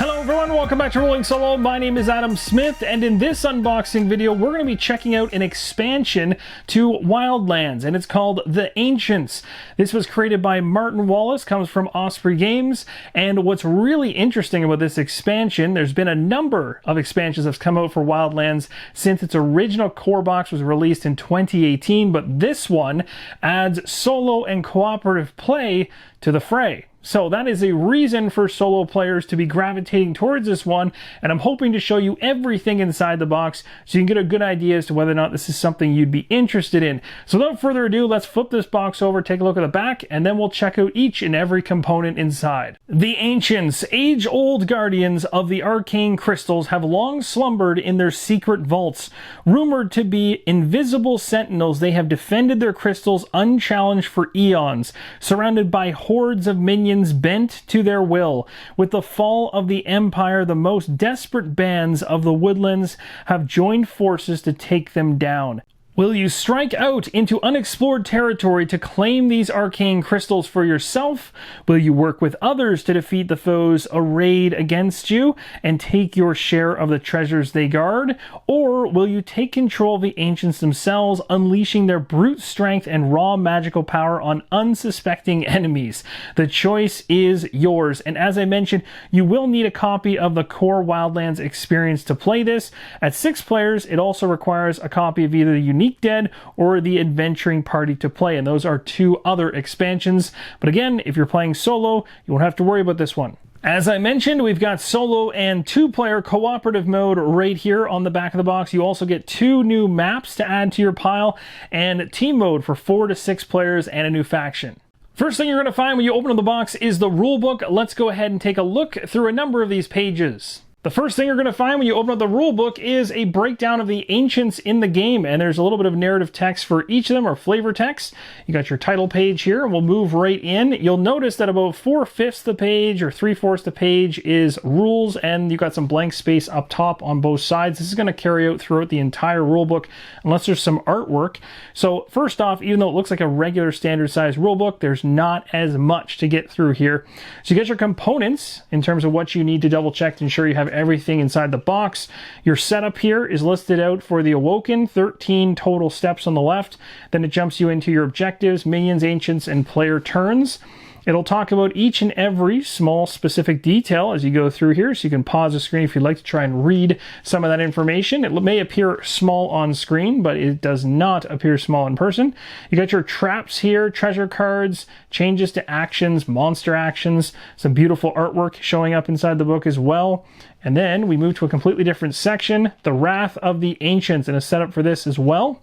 Hello everyone, welcome back to Rolling Solo. My name is Adam Smith, and in this unboxing video, we're going to be checking out an expansion to Wildlands, and it's called The Ancients. This was created by Martin Wallace, comes from Osprey Games, and what's really interesting about this expansion, there's been a number of expansions that's come out for Wildlands since its original core box was released in 2018, but this one adds solo and cooperative play to the fray. So that is a reason for solo players to be gravitating towards this one, and I'm hoping to show you everything inside the box so you can get a good idea as to whether or not this is something you'd be interested in. So without further ado, let's flip this box over, take a look at the back, and then we'll check out each and every component inside. The Ancients, age-old guardians of the arcane crystals, have long slumbered in their secret vaults. Rumored to be invisible sentinels, they have defended their crystals unchallenged for eons, surrounded by hordes of minions bent to their will. With the fall of the Empire, the most desperate bands of the Wildlands have joined forces to take them down. Will you strike out into unexplored territory to claim these arcane crystals for yourself? Will you work with others to defeat the foes arrayed against you and take your share of the treasures they guard? Or will you take control of the Ancients themselves, unleashing their brute strength and raw magical power on unsuspecting enemies? The choice is yours, and as I mentioned, you will need a copy of the core Wildlands experience to play this. At 6 players, it also requires a copy of either the Unique Dead or the Adventuring Party to play, and those are 2 other expansions. But again, if you're playing solo, you won't have to worry about this one. As I mentioned, we've got solo and 2-player cooperative mode right here on the back of the box. You also get 2 new maps to add to your pile, and team mode for 4 to 6 players and a new faction. First thing you're going to find when you open up the box is the rulebook. Let's go ahead and take a look through a number of these pages. The first thing you're going to find when you open up the rulebook is a breakdown of the Ancients in the game, and there's a little bit of narrative text for each of them, or flavor text. You got your title page here, and we'll move right in. You'll notice that about 4/5 the page, or 3/4 the page, is rules, and you got some blank space up top on both sides. This is going to carry out throughout the entire rulebook, unless there's some artwork. So first off, even though it looks like a regular standard size rulebook, there's not as much to get through here. So you get your components in terms of what you need to double check to ensure you have everything inside the box. Your setup here is listed out for the Awoken, 13 total steps on the left. Then it jumps you into your objectives, minions, ancients, and player turns. It'll talk about each and every small specific detail as you go through here, so you can pause the screen if you'd like to try and read some of that information. It may appear small on screen, but it does not appear small in person. You got your traps here, treasure cards, changes to actions, monster actions, some beautiful artwork showing up inside the book as well. And then we move to a completely different section, the Wrath of the Ancients, and a setup for this as well.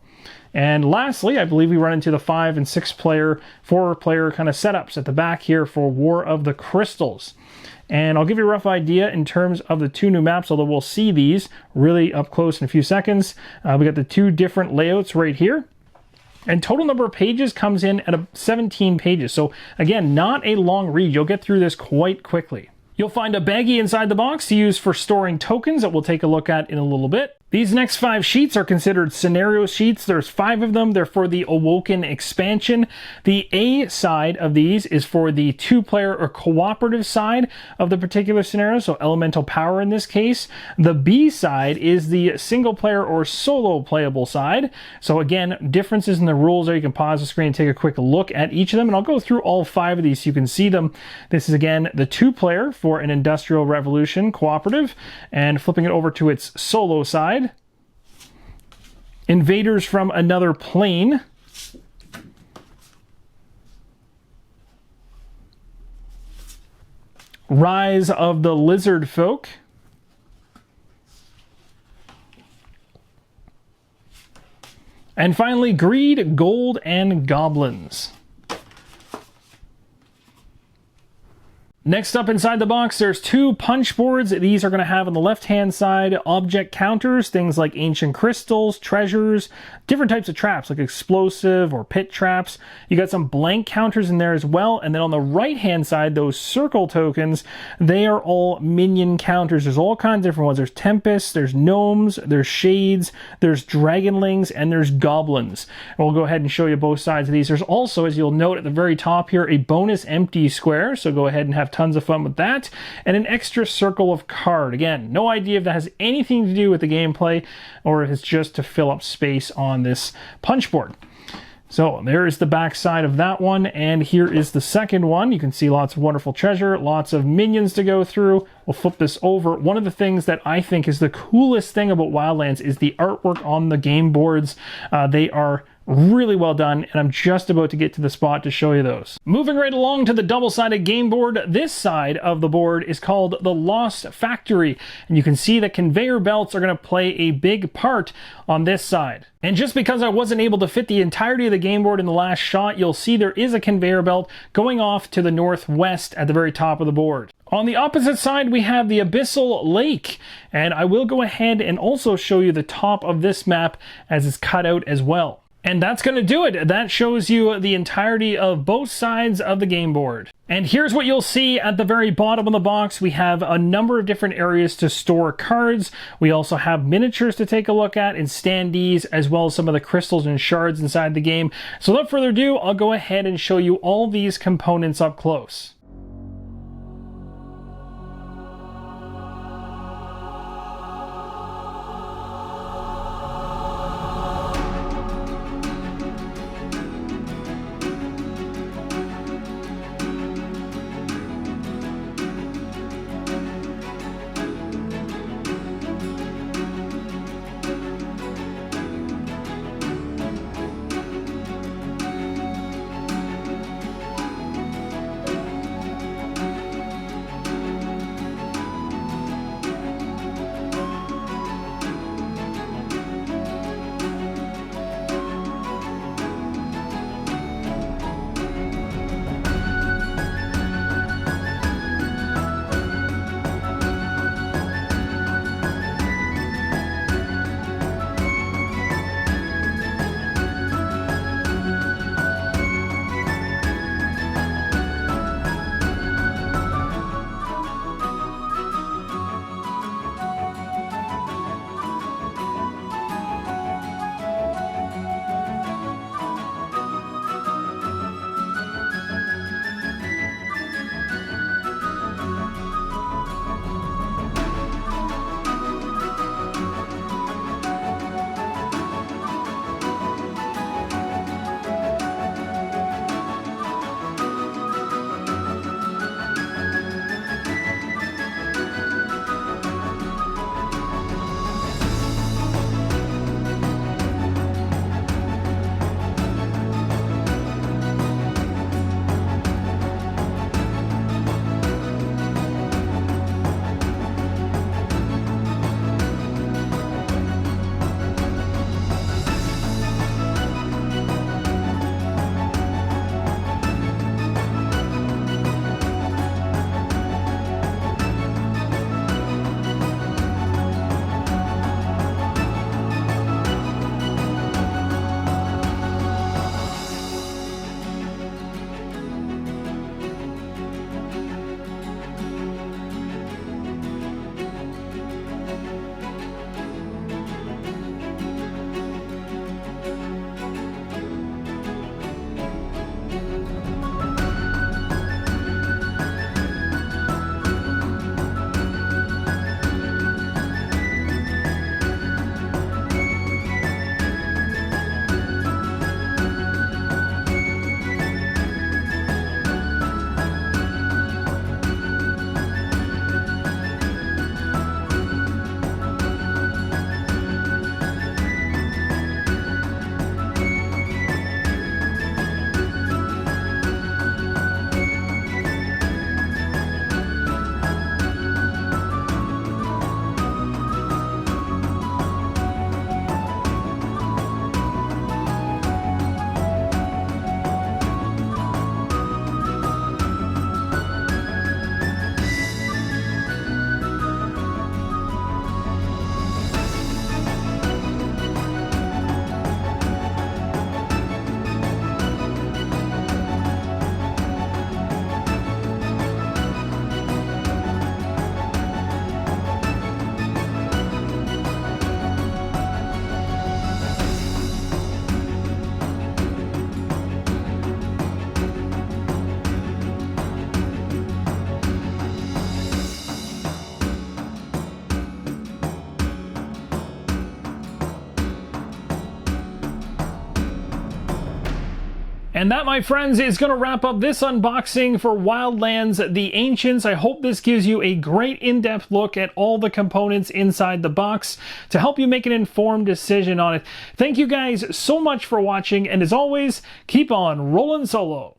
And lastly, I believe we run into the 5- and 6-player, 4-player kind of setups at the back here for War of the Crystals. And I'll give you a rough idea in terms of the 2 new maps, although we'll see these really up close in a few seconds. We got the 2 different layouts right here. And total number of pages comes in at 17 pages. So again, not a long read. You'll get through this quite quickly. You'll find a baggie inside the box to use for storing tokens that we'll take a look at in a little bit. These next 5 sheets are considered scenario sheets. There's 5 of them. They're for the Awoken expansion. The A side of these is for the 2-player or cooperative side of the particular scenario, so elemental power in this case. The B side is the single-player or solo playable side. So again, differences in the rules there. You can pause the screen and take a quick look at each of them, and I'll go through all 5 of these so you can see them. This is again the 2-player for an Industrial Revolution cooperative, and flipping it over to its solo side. Invaders from Another Plane. Rise of the Lizard Folk. And finally, Greed, Gold, and Goblins. Next up inside the box, there's 2 punch boards. These are going to have on the left-hand side object counters, things like ancient crystals, treasures, different types of traps like explosive or pit traps. You got some blank counters in there as well. And then on the right-hand side, those circle tokens, they are all minion counters. There's all kinds of different ones. There's tempests, there's gnomes, there's shades, there's dragonlings, and there's goblins. And we'll go ahead and show you both sides of these. There's also, as you'll note at the very top here, a bonus empty square. So go ahead and have tons of fun with that. And an extra circle of card. Again, no idea if that has anything to do with the gameplay or if it's just to fill up space on this punch board. So there is the back side of that one, and here is the second one. You can see lots of wonderful treasure, lots of minions to go through. We'll flip this over. One of the things that I think is the coolest thing about Wildlands is the artwork on the game boards. They are really well done, and I'm just about to get to the spot to show you those. Moving right along to the double-sided game board, this side of the board is called the Lost Factory, and you can see that conveyor belts are going to play a big part on this side. And just because I wasn't able to fit the entirety of the game board in the last shot, you'll see there is a conveyor belt going off to the northwest at the very top of the board. On the opposite side, we have the Abyssal Lake, and I will go ahead and also show you the top of this map as it's cut out as well. And that's going to do it. That shows you the entirety of both sides of the game board. And here's what you'll see at the very bottom of the box. We have a number of different areas to store cards. We also have miniatures to take a look at and standees, as well as some of the crystals and shards inside the game. So without further ado, I'll go ahead and show you all these components up close. And that, my friends, is going to wrap up this unboxing for Wildlands The Ancients. I hope this gives you a great in-depth look at all the components inside the box to help you make an informed decision on it. Thank you guys so much for watching, and as always, keep on rolling solo.